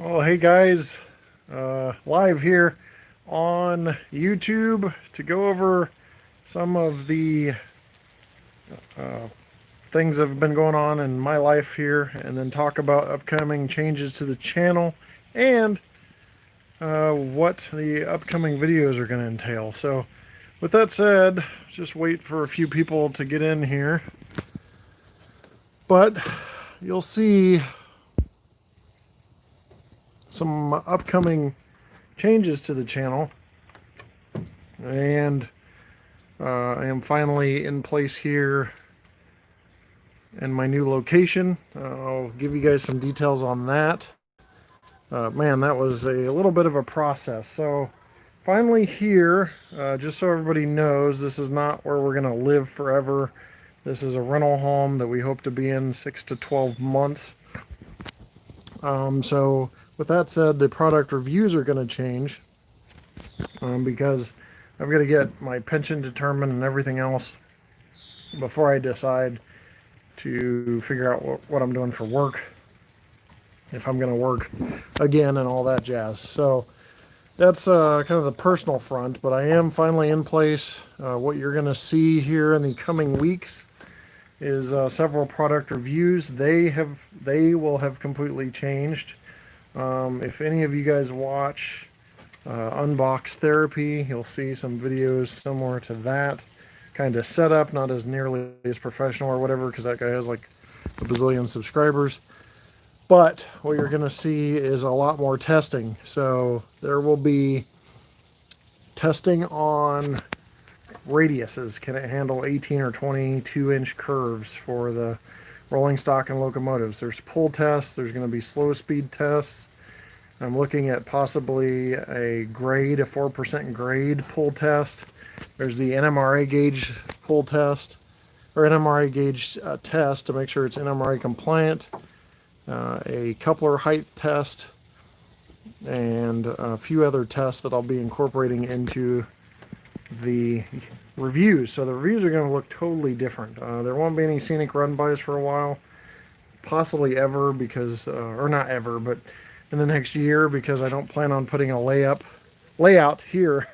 Well, hey guys, live here on YouTube to go over some of the things that have been going on in my life here, and then talk about upcoming changes to the channel and what the upcoming videos are going to entail. So, with that said, just wait for a few people to get in here, but you'll see some upcoming changes to the channel, and I am finally in place here in my new location. I'll give you guys some details on that. Man, that was a little bit of a process. So finally here, just so everybody knows, this is not where we're going to live forever. This is a rental home that we hope to be in 6 to 12 months. So with that said, the product reviews are going to change because I've got to get my pension determined and everything else before I decide to figure out what I'm doing for work, if I'm going to work again and all that jazz. So that's kind of the personal front, but I am finally in place. What you're going to see here in the coming weeks is several product reviews. They will have completely changed. If any of you guys watch Unbox Therapy, you'll see some videos similar to that kind of setup, not as nearly as professional or whatever, because that guy has like a bazillion subscribers. But what you're going to see is a lot more testing. So there will be testing on radiuses. Can it handle 18 or 22-inch curves for the rolling stock and locomotives? There's pull tests. There's going to be slow speed tests. I'm looking at possibly a 4% grade pull test. There's the NMRA gauge pull test, or NMRA gauge test to make sure it's NMRA compliant. A coupler height test, and a few other tests that I'll be incorporating into the reviews. So the reviews are going to look totally different. There won't be any scenic run bys for a while, possibly ever, because, or not ever, but in the next year, because I don't plan on putting a layout here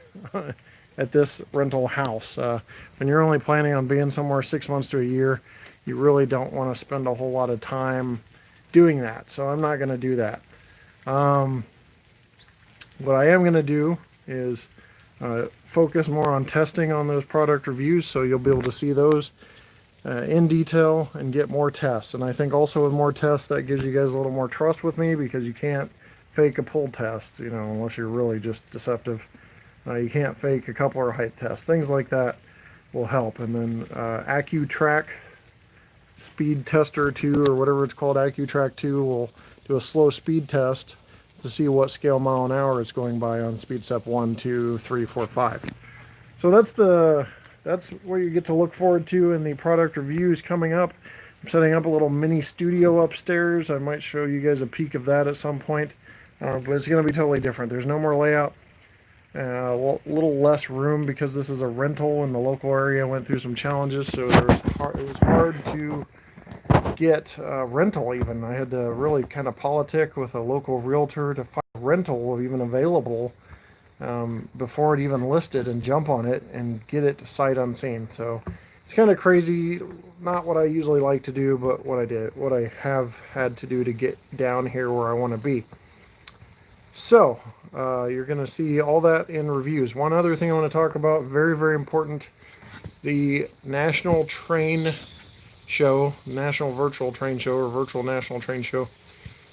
at this rental house. When you're only planning on being somewhere 6 months to a year, you really don't want to spend a whole lot of time doing that. So I'm not going to do that. What I am going to do is focus more on testing on those product reviews, so you'll be able to see those in detail and get more tests. And I think also with more tests, that gives you guys a little more trust with me, because you can't fake a pull test, unless you're really just deceptive. You can't fake a coupler height test. Things like that will help. And then AccuTrack Speed Tester 2, or whatever it's called, AccuTrack 2, will do a slow speed test to see what scale mile an hour it's going by on speed step 1, 2, 3, 4, 5. So that's what you get to look forward to in the product reviews coming up. I'm setting up a little mini studio upstairs. I might show you guys a peek of that at some point, but it's going to be totally different. There's no more layout. A little less room, because this is a rental and the local area went through some challenges, so it was hard to get a rental even. I had to really kind of politic with a local realtor to find a rental even available before it even listed, and jump on it and get it sight unseen. So it's kind of crazy. Not what I usually like to do, but what I have had to do to get down here where I want to be. So you're going to see all that in reviews. One other thing I want to talk about, very, very important: the National Train Show, National Virtual Train Show, or Virtual National Train Show,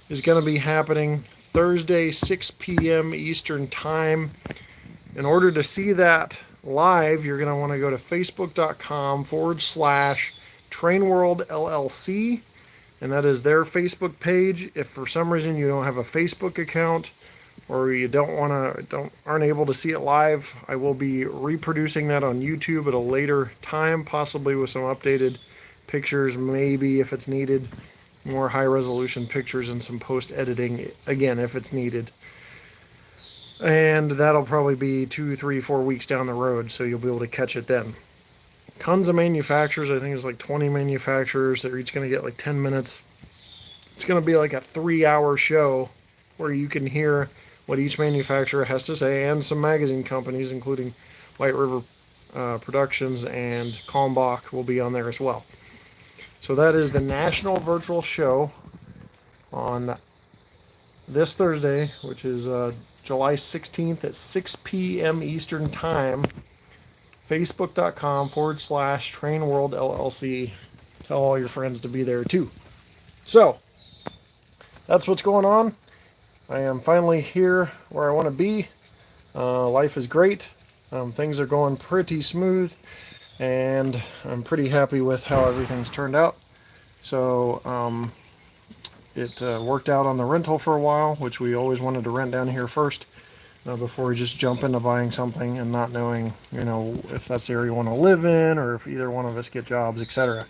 is going to be happening Thursday, 6 p.m. Eastern Time. In order to see that live, you're going to want to go to facebook.com/Trainworld LLC, and that is their Facebook page. If for some reason you don't have a Facebook account, or you aren't able to see it live, I will be reproducing that on YouTube at a later time, possibly with some updated pictures, maybe if it's needed, more high resolution pictures and some post editing, again, if it's needed. And that'll probably be 2, 3, 4 weeks down the road, so you'll be able to catch it then. Tons of manufacturers. I think there's like 20 manufacturers. They're each going to get like 10 minutes. It's going to be like a 3-hour show where you can hear what each manufacturer has to say, and some magazine companies, including White River Productions and Kalmbach, will be on there as well. So that is the National Virtual Show on this Thursday, which is July 16th at 6 p.m. Eastern Time. Facebook.com/Train World LLC. Tell all your friends to be there too. So, that's what's going on. I am finally here where I want to be. Life is great. Things are going pretty smooth, and I'm pretty happy with how everything's turned out. So, it worked out on the rental for a while, which we always wanted to rent down here first. Before we just jump into buying something and not knowing, if that's the area you want to live in, or if either one of us get jobs, etc.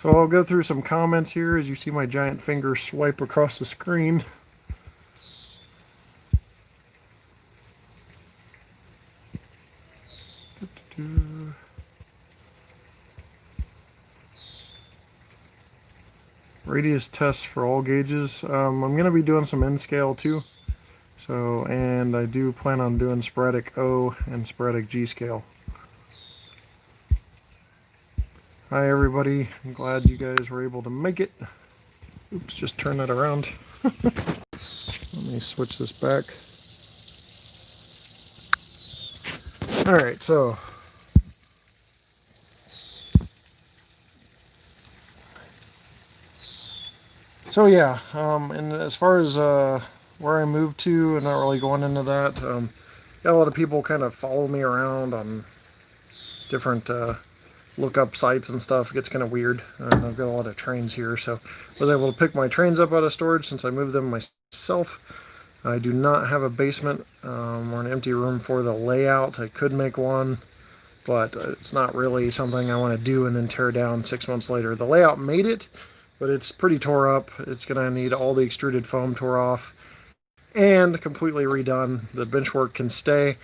So I'll go through some comments here as you see my giant finger swipe across the screen. Radius tests for all gauges. I'm going to be doing some N-scale too. So, and I do plan on doing sporadic O and sporadic G scale. Hi everybody, I'm glad you guys were able to make it. Oops, just turn that around. Let me switch this back. Alright, so yeah, and as far as where I moved to, and not really going into that, got a lot of people kind of follow me around on different look-up sites and stuff. It gets kind of weird. I've got a lot of trains here, so I was able to pick my trains up out of storage since I moved them myself. I do not have a basement or an empty room for the layout. I could make one, but it's not really something I want to do and then tear down 6 months later. The layout made it, but it's pretty tore up. It's going to need all the extruded foam tore off and completely redone. The benchwork can stay,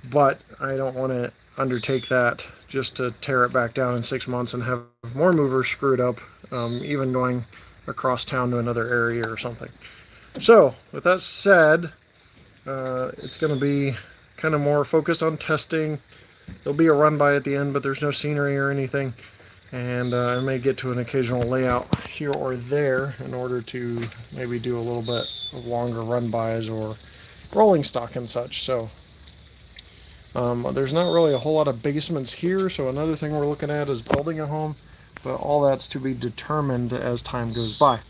but I don't want to undertake that just to tear it back down in 6 months and have more movers screwed up, even going across town to another area or something. So with that said, it's going to be kind of more focused on testing. There'll be a run by at the end, but there's no scenery or anything. And I may get to an occasional layout here or there in order to maybe do a little bit of longer run-bys or rolling stock and such. So there's not really a whole lot of basements here, so another thing we're looking at is building a home, but all that's to be determined as time goes by.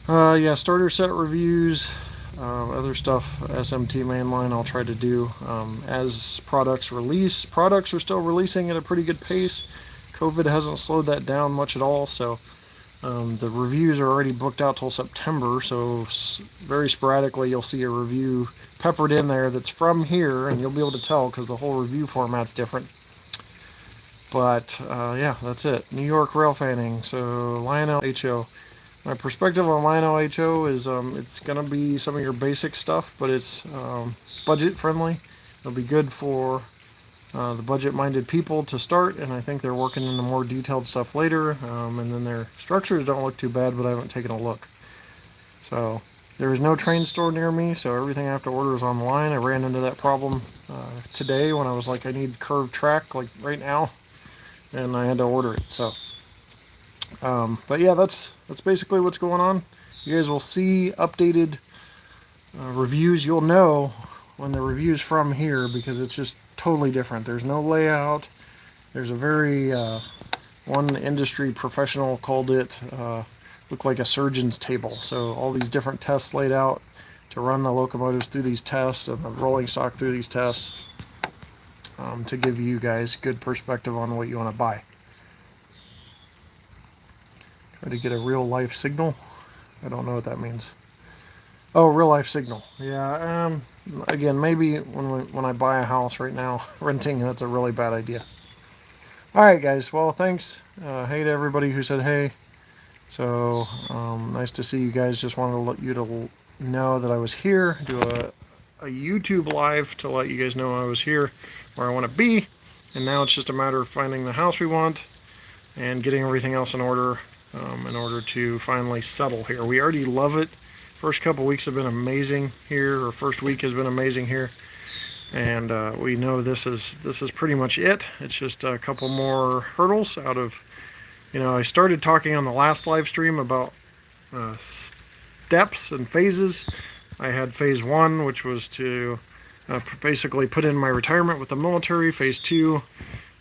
Yeah, starter set reviews, other stuff, SMT mainline I'll try to do as products release. Products are still releasing at a pretty good pace. COVID hasn't slowed that down much at all, so the reviews are already booked out till September, so very sporadically you'll see a review peppered in there that's from here, and you'll be able to tell because the whole review format's different. But yeah, that's it. New York rail fanning, so Lionel HO. My perspective on Lionel HO is it's going to be some of your basic stuff, but it's budget friendly. It'll be good for the budget-minded people to start, and I think they're working into more detailed stuff later, and then their structures don't look too bad, but I haven't taken a look. So there is no train store near me, so everything I have to order is online. I ran into that problem today when I was like, I need curved track like right now, and I had to order it. So but yeah, that's basically what's going on. You guys will see updated reviews. You'll know when the review's from here because it's just totally different. There's no layout. There's a very one industry professional called it looked like a surgeon's table. So all these different tests laid out to run the locomotives through these tests and the rolling stock through these tests to give you guys good perspective on what you want to buy. Try to get a real life signal. I don't know what that means. Oh, real life signal. Yeah. Again, maybe when I buy a house right now, renting, that's a really bad idea. All right, guys. Well, thanks. Hey to everybody who said hey. So nice to see you guys. Just wanted to let you to know that I was here. Do a YouTube live to let you guys know I was here, where I want to be. And now it's just a matter of finding the house we want and getting everything else in order to finally settle here. We already love it. First couple weeks have been amazing here, or first week has been amazing here, and we know this is pretty much it. It's just a couple more hurdles out of, I started talking on the last live stream about steps and phases. I had phase 1, which was to basically put in my retirement with the military. Phase 2,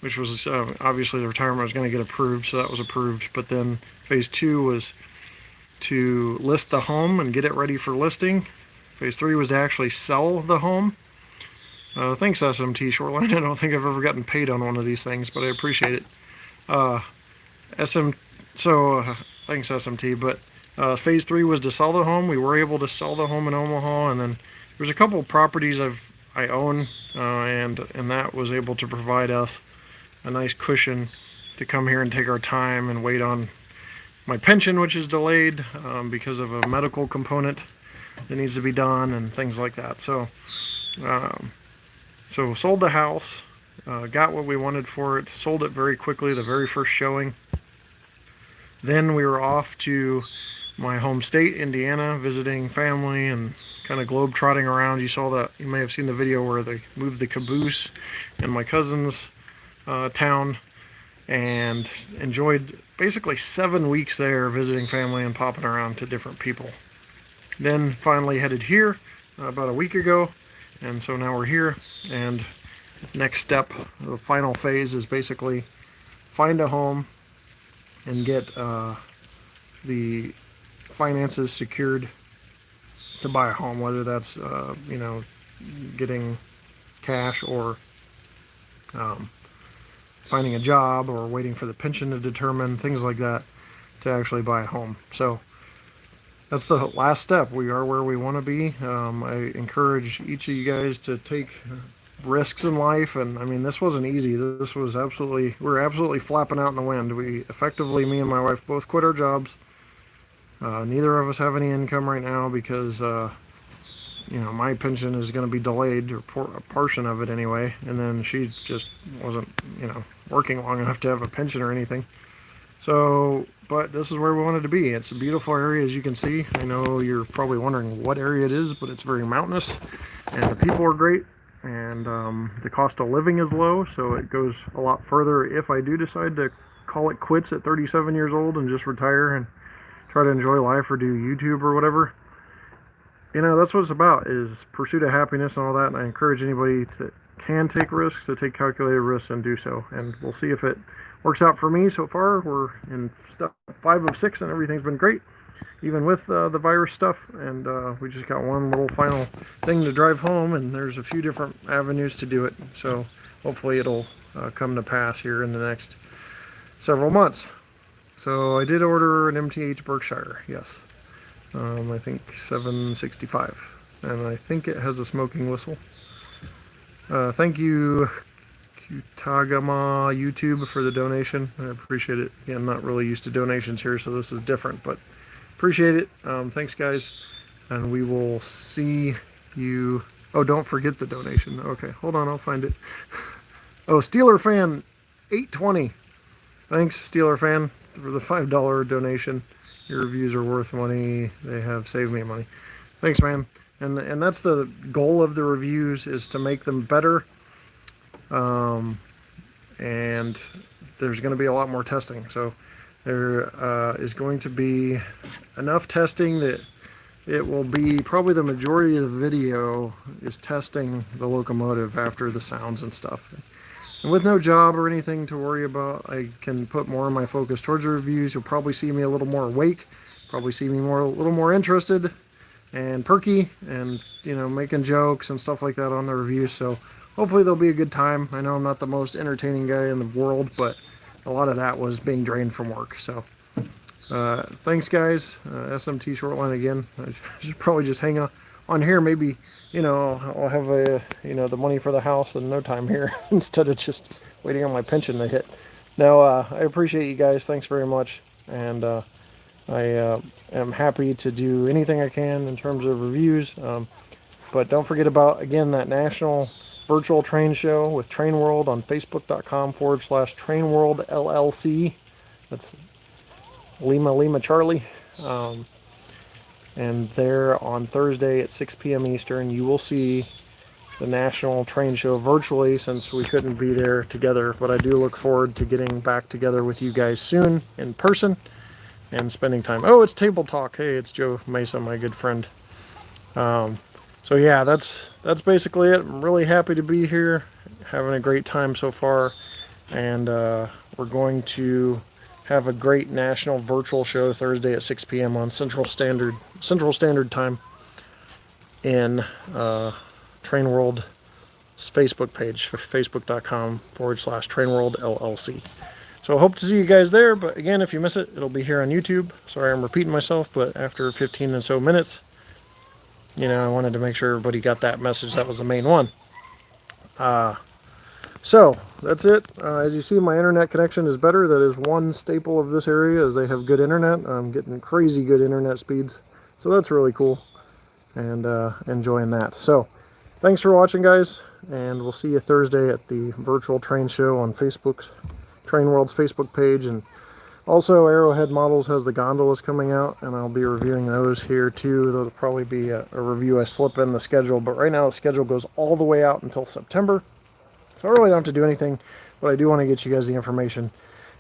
which was obviously the retirement was going to get approved, so that was approved. But then phase 2 was to list the home and get it ready for listing. Phase 3 was to actually sell the home. Thanks, SMT Shoreline. I don't think I've ever gotten paid on one of these things, but I appreciate it. Thanks, SMT. But phase 3 was to sell the home. We were able to sell the home in Omaha, and then there's a couple properties I own, and that was able to provide us a nice cushion to come here and take our time and wait on my pension, which is delayed because of a medical component that needs to be done and things like that. So sold the house, got what we wanted for it, sold it very quickly, the very first showing. Then we were off to my home state, Indiana, visiting family and kind of globe trotting around. You saw that, you may have seen the video where they moved the caboose in my cousin's town, and enjoyed basically 7 weeks there visiting family and popping around to different people. Then finally headed here about a week ago, and so now we're here, and the next step, the final phase, is basically find a home and get the finances secured to buy a home, whether that's getting cash or finding a job or waiting for the pension to determine, things like that, to actually buy a home. So that's the last step. We are where we want to be. I encourage each of you guys to take risks in life, and I mean, this wasn't easy. This was we were absolutely flapping out in the wind. We effectively, me and my wife, both quit our jobs. Neither of us have any income right now because my pension is going to be delayed, or a portion of it anyway, and then she just wasn't working long enough to have a pension or anything. So, but this is where we wanted to be. It's a beautiful area, as you can see. I know you're probably wondering what area it is, but it's very mountainous, and the people are great, and the cost of living is low, so it goes a lot further if I do decide to call it quits at 37 years old and just retire and try to enjoy life or do YouTube or whatever. That's what it's about, is pursuit of happiness and all that, and I encourage anybody that can take risks to take calculated risks and do so, and we'll see if it works out for me. So far, we're in step 5 of 6, and everything's been great, even with the virus stuff, and we just got one little final thing to drive home, and there's a few different avenues to do it, so hopefully it'll come to pass here in the next several months. So I did order an MTH Berkshire, yes. I think 765, and I think it has a smoking whistle. Thank you, Kutagama YouTube, for the donation. I appreciate it. Yeah, I'm not really used to donations here, so this is different, but appreciate it. Thanks, guys, and we will see you. Oh, don't forget the donation. Okay, hold on, I'll find it. Oh, Steeler Fan 820. Thanks, Steeler Fan, for the $5 donation. Your reviews are worth money. They have saved me money. Thanks, man. And that's the goal of the reviews, is to make them better. And there's going to be a lot more testing. So there is going to be enough testing that it will be probably the majority of the video is testing the locomotive after the sounds and stuff. And with no job or anything to worry about, I can put more of my focus towards the reviews. You'll probably see me a little more awake, probably see me a little more interested and perky, and making jokes and stuff like that on the reviews. So hopefully there'll be a good time. I know I'm not the most entertaining guy in the world, but a lot of that was being drained from work. So thanks, guys. SMT Shortline again. I should probably just hang on here. Maybe I'll have the money for the house in no time here instead of just waiting on my pension to hit. No, I appreciate you guys. Thanks very much, and I am happy to do anything I can in terms of reviews. But don't forget about, again, that national virtual train show with Train World on Facebook.com/Train World LLC. That's Lima Charlie. And there on Thursday at 6 p.m. Eastern, you will see the National Train Show virtually, since we couldn't be there together. But I do look forward to getting back together with you guys soon in person and spending time. Oh, it's Table Talk. Hey, it's Joe Mesa, my good friend. So yeah, that's basically it. I'm really happy to be here, having a great time so far, and we're going to have a great national virtual show Thursday at 6 p.m. on Central Standard Time in Train World's Facebook page, facebook.com/Train World LLC. So I hope to see you guys there. But again, if you miss it, it'll be here on YouTube. Sorry I'm repeating myself, but after 15 and so minutes, I wanted to make sure everybody got that message. That was the main one. So that's it. As you see, my internet connection is better. That is one staple of this area, is they have good internet. I'm getting crazy good internet speeds, so that's really cool, and enjoying that. So thanks for watching, guys, and we'll see you Thursday at the virtual train show on Facebook's Train World's Facebook page. And also, Arrowhead Models has the gondolas coming out, and I'll be reviewing those here too. There'll probably be a review I slip in the schedule, but right now the schedule goes all the way out until September. So I really don't have to do anything, but I do want to get you guys the information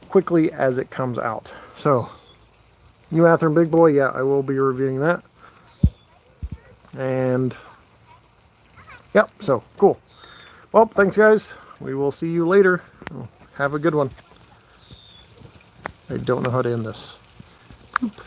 quickly as it comes out. So, New Athearn Big Boy, yeah, I will be reviewing that. And, yep, so, cool. Well, thanks, guys. We will see you later. Have a good one. I don't know how to end this. Oop.